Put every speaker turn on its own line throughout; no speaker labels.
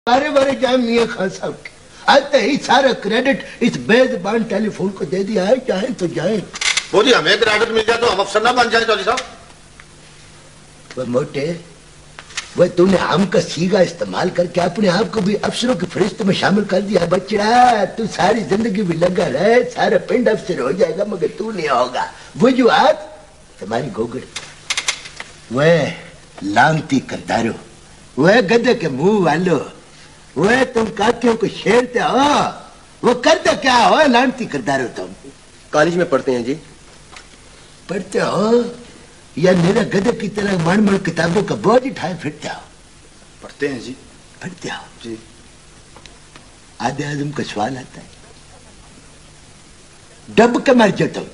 बारे बारे जाए मियां खान साहब के आते ही सारा क्रेडिट इस बेज़बान टेलीफोन को दे दिया है, चाहे तो जाए।
वो जी हमें क्रेडिट मिल जाए तो हम अफसर ना बन जाए चौधरी साहब।
वह मोटे वह तूने हम का सीगा इस्तेमाल करके अपने आप को भी अफसरों की फरिश्त में शामिल कर दिया। बच्चा तू सारी जिंदगी भी लगा रहे, सारा पिंड अफसर हो जाएगा मगर तू नहीं होगा। वो जो आज तुम्हारी गोगड़ वह लांगती करदारो, वह गधे के मुंह वालो, वह तुम काकियों को छेड़ते हो, वो करते क्या हो लांगती करदारो? तुम
कॉलेज में पढ़ते हैं जी।
पढ़ते हो या मेरा गधे की तरह मन मन किताबों का बोझ उठाए फिरते हो?
पढ़ते हैं जी।
पढ़ते हो
जी।
आधे आजम का सवाल आता है, डब के मर जाता हो।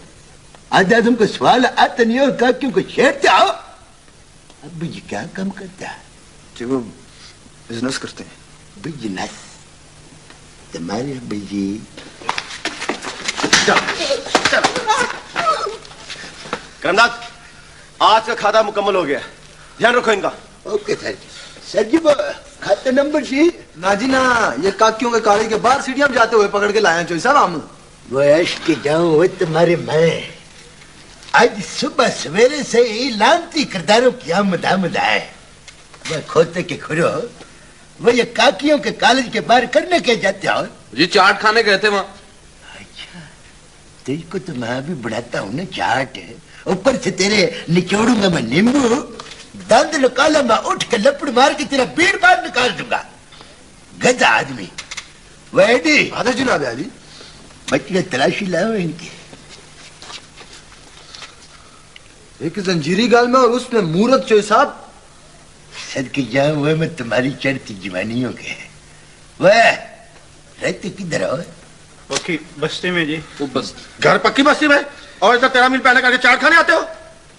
आधे आजम का सवाल आता नहीं और काकियों को छेड़ते हो। अब ये क्या काम करता है?
जी वो बिजनेस करते हैं।
बिजनेस? तुम्हारे बिजी
करमनाथ, आज का खाता मुकम्मल हो गया, ध्यान रखो इनका।
Okay sir. सर जी वो खाता नंबर सी
ना जी ना, ये काकियों के कॉलेज के बाहर सीढ़ियां जाते हुए पकड़ के लाए चोई साहब हम।
वो ऐश के जाऊं वो तुम्हारे मैं आज सुबह सवेरे से ही लांती किरदारों की आमद है। वह खोते के खुरो वो ये काकियों के कॉलेज के बाहर करने के जाते हो?
जी चाट खाने गए थे वहाँ।
अच्छा तुझको तो मैं भी बढ़ाता हूँ ना चाट, ऊपर से तेरे निचोड़ूंगा मैं नींबू, दंद निकाला मैं उठ के लपड़ मार के तेरा बीड़ बार निकाल दूंगा। गधा आदमी। वैडी
आधा जनाब जी,
बच्चे तलाशी लाओ इनकी।
एक जंजीरी गाल में और उसमें मूरत चोई साहब।
सदके जाऊं वह मैं तुम्हारी चढ़ती जवानियों के। वह रहते किधर हो?
पक्की बस्ती में जी।
वो बस
घर पक्की बस्ती में और इधर 13 मील पहले करके चाट खाने आते हो?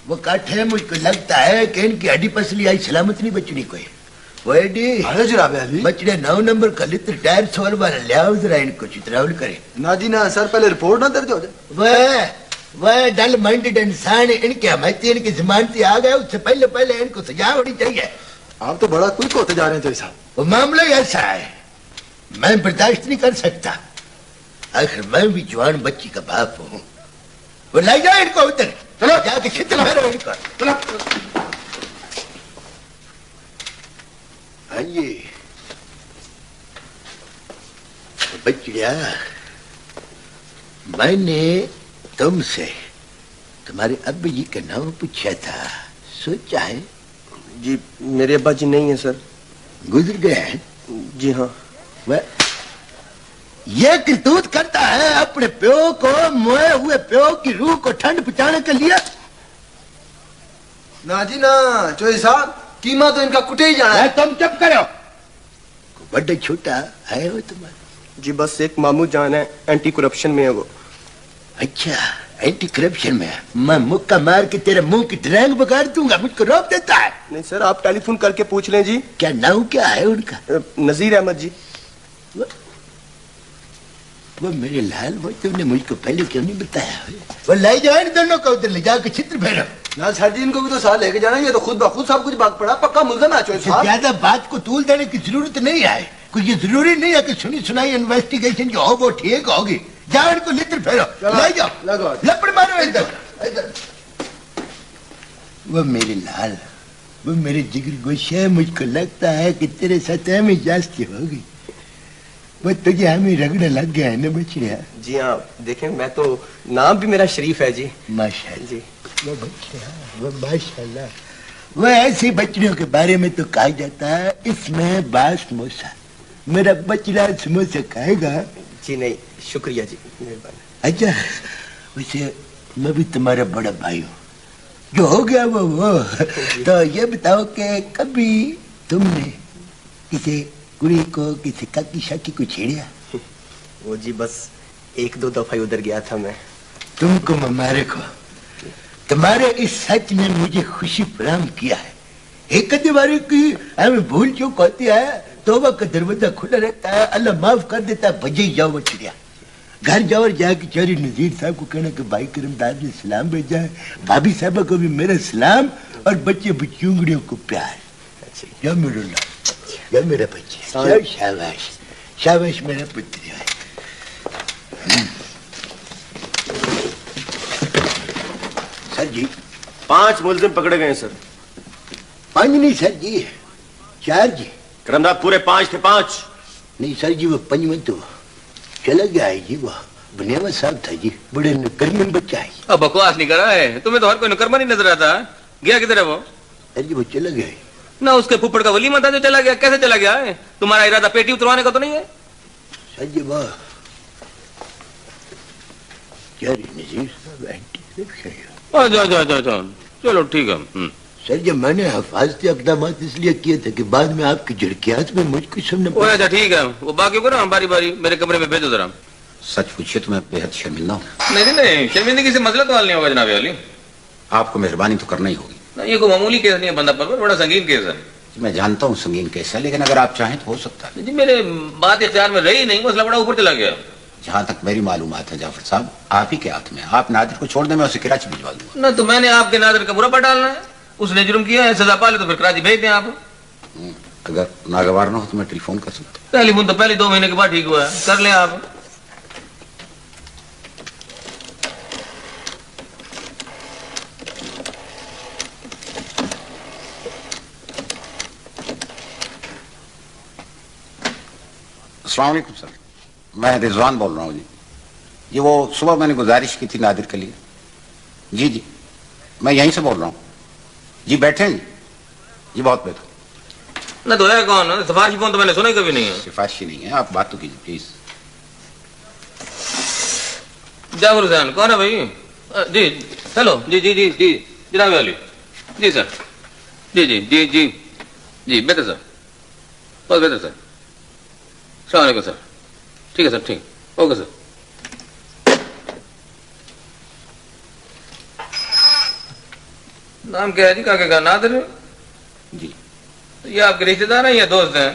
वो काठे मुझको लगता है कि इनकी हड्डी पसली आई सलामत नहीं बचनी कोई। वेडी
आधा जनाब जी,
बचड़े 9 नंबर का लित्र टायर 100 बार ले आओ जरा इनको चित्रावल करे।
ना जी ना सर, पहले रिपोर्ट ना दर्ज हो जाए।
वह डल माइंडेड इंसान इनके हमायती इनकी जमानती आ गए, उससे पहले इनको सजा होनी चाहिए।
आप तो बड़ा क्विक होते जा रहे हैं चोई साहब।
वो मामला ही ऐसा है, मैं बर्दाश्त नहीं कर सकता। आखिर मैं भी जवान बच्ची का बाप हूँ। वो ले जाओ इनको उधर, चलो जाके छित्र मारो इनको।
चलो।
हाँ जी बच्चिया, मैंने तुमसे तुम्हारे अब्बा जी का नाम पूछा था, सोचा है?
जी मेरे अब्बा जी नहीं है सर।
गुजर गए हैं?
जी हाँ।
वह ये करतूत करता है अपने प्यो को, मोए हुए प्यो की रूह को ठंड पहुंचाने के लिए।
ना जी ना चोई साहब, कीमा तो इनका कुटे ही जाना है।
तुम चुप करो। बड़े छोटा है वो तुम्हारा?
जी बस एक मामू जान है, एंटी करप्शन में है वो।
अच्छा एंटी करप्शन में? मैं मुक्का मार के तेरे मुंह की ड्रैंग बगाड़ दूंगा, मुझको रोक देता है।
नहीं सर, आप टेलीफोन करके पूछ लें जी।
क्या नाम क्या है उनका?
नजीर अहमद जी।
वो मेरे लाल, वो तुमने मुझको पहले क्यों नहीं बताया? वो ले जाओ इन दोनों को उधर, ले जाकर चित्र फेरो।
ना सर जी, इनको भी तो साथ लेके जाना, ये तो खुद ब खुद सब कुछ भाग पड़ा, पक्का मुल्ज़म है चोई साहब।
ज्यादा बात को तूल देने की जरूरत नहीं है। कुछ ये जरूरी नहीं है कि सुनी सुनाई इन्वेस्टिगेशन जो हो वो ठीक होगी। जाओ इनको लित्र फेरो, ले जाओ, लपड़ मारो इधर। वो मेरे लाल, वो मेरे जिगर गोशे, मुझको लगता है कि तेरे साथ हमें जास्ती होगी। वो तुझे हमें रगड़े लग गया है ना बच्चिया?
जी हाँ, देखें मैं तो, नाम भी मेरा शरीफ है जी।
माशाल्लाह
जी।
वो बच्चिया, वो माशाल्लाह। वो ऐसी बच्चियों के बारे में तो कहा जाता है इसमें बास समोसा। मेरा बच्चा समोसा खाएगा?
जी नहीं, शुक्रिया जी, मेहरबानी।
अच्छा वैसे मैं भी तुम्हारा बड़ा भाई हूँ, जो हो गया वो। तो ये बताओ कि कभी तुमने किसी कुड़ी को, किसी काकी शाकी को छेड़ा?
वो जी बस 1-2 दफा उधर गया था मैं।
तुमको मुबारक हो, तुम्हारे इस सच ने मुझे खुशी फराहम किया है। एक बारी की हमें भूल चूक होती है, तौबा का दरवाजा खुला रहता है, अल्लाह माफ कर देता है। बजे जाओ बच्चिया, घर जाओ और जाके चौधरी नजीर साहब को कहना कि भाई करमदाद ने सलाम भेजा है, भाभी साहबा को भी मेरा सलाम और बच्चे बच्चियों को प्यार। जाओ मेरे लाल। یہ میرا بچہ شاباش شاباش میرا پتر ہے. سر جی
5 ملزم پکڑے گئے ہیں سر.
5 نہیں سر جی 4 جی.
کرمداد پورے 5 تھے. 5
نہیں سر جی وہ 5واں تو چلا گیا ہے جی. وہ بنیوا صاحب تھا جی بڑے نکرم بچہ ہے.
اب بکواس نہیں کر رہا ہے تمہیں تو ہر کوئی نکرما نہیں نظر آتا. گیا کدھر ہے وہ؟
سر جی وہ چلا گیا ہے.
نہ اس کے پھپھڑ کا ولیمہ تھا جو چلا گیا. کیسے چلا گیا ہے؟ تمہارا ارادہ پیٹی اتروانے کا تو نہیں ہے؟
سر جی وہ کیا نذیر صاحب اینٹی کرپشن ہے.
اچھا چلو ٹھیک ہے.
سر جب میں نے حفاظتی اقدامات اس لیے کیے تھے کہ بعد میں آپ کی جھڑکیات میں مجھ کو سننا پڑا.
اچھا ٹھیک ہے وہ باقی کو نا باری باری میرے کمرے میں بھیجو ذرا.
سچ پوچھیے تو میں بےحد شرمندہ ہوں.
نہیں شرمندگی سے مسئلہ تو حل نہیں ہوگا جناب علی.
آپ کو مہربانی تو کرنا ہی ہوگی.
یہ کوئی معمولی کیس نہیں ہے بندہ پر بڑا سنگین کیس ہے.
میں جانتا ہوں سنگین کیس ہے لیکن اگر آپ چاہیں تو ہو سکتا ہے.
جی میرے بات اختیار میں رہی نہیں مسئلہ بڑا اوپر چلا گیا.
جہاں تک میری معلومات ہے جعفر صاحب آپ ہی کے ہاتھ میں. آپ نادر کو چھوڑ دیں میں اسے کراچی بھجوا دوں گا.
نہ تو میں نے آپ کے نادر کا برا ڈالنا ہے. اس نے جرم کیا ہے سزا پا لے تو پھر کراچی بھیج دیں آپ.
اگر ناگوار نہ ہو تو میں ٹیلی فون کر سکتا ہوں.
پہلی فون تو پہلے 2 مہینے کے بعد ٹھیک ہوا ہے. کر لیں آپ.
السلام علیکم سر. میں رضوان بول رہا ہوں جی. یہ وہ صبح میں نے گزارش کی تھی نادر کے لیے. جی میں یہیں سے بول رہا ہوں. جی بیٹھے ہیں جی بہت بہتر.
نہ تو ہے کون سفارشی فون تو میں نے سنا ہی کبھی نہیں ہے.
سفارشی نہیں ہے آپ بات تو کیجیے پلیز.
جعفر حسین کون ہے بھائی؟ جی ہیلو جی جناب علی. جی سر جی بہتر سر بہت بہتر سر. السلام علیکم سر. ٹھیک ہے سر ٹھیک اوکے سر. نام کیا ہے جی کاکے کا؟ نادر.
جی
یہ آپ کے رشتے دار ہیں یا دوست ہیں؟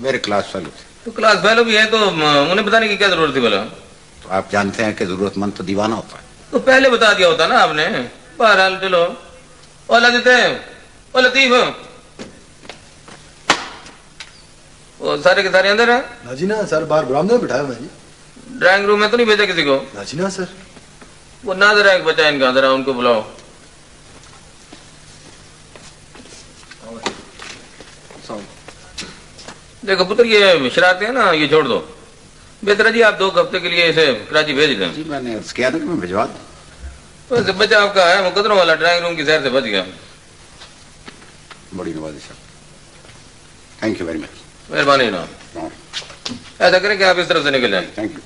میرے کلاس فیلو تھے.
تو کلاس فیلو بھی ہے تو انہیں بتانے کی کیا ضرورت تھی بھلا؟
تو آپ جانتے ہیں کہ ضرورت مند تو دیوانہ ہوتا ہے.
تو پہلے بتا دیا ہوتا نا آپ نے. بہرحال چلو. اولا دیتے او لطیف وہ سارے کے سارے اندر ہیں.
ناجی نا سر باہر برآمدے میں بٹھایا میں جی.
ڈرائنگ روم میں تو نہیں بھیجا کسی کو؟
ناجی نا سر.
وہ نادر ہے ایک بچہ ان کا ذرا ان کو بلاؤ. دیکھو پتر یہ شرارتیں ہیں نا یہ چھوڑ دو. بہتر ہے جی آپ 2 ہفتے کے لیے اسے کراچی بھیج دیں.
جی میں نے عرض کیا تھا کہ میں بھجوا دوں.
ویسے بچہ آپ کا ہے مقدروں والا ڈرائنگ روم کی سیر سے بچ گیا.
بڑی نوازش ہے. Thank you very much.
مہربانی جناب. ایسا کریں کہ آپ اس طرف سے نکل جائیں.
Thank you.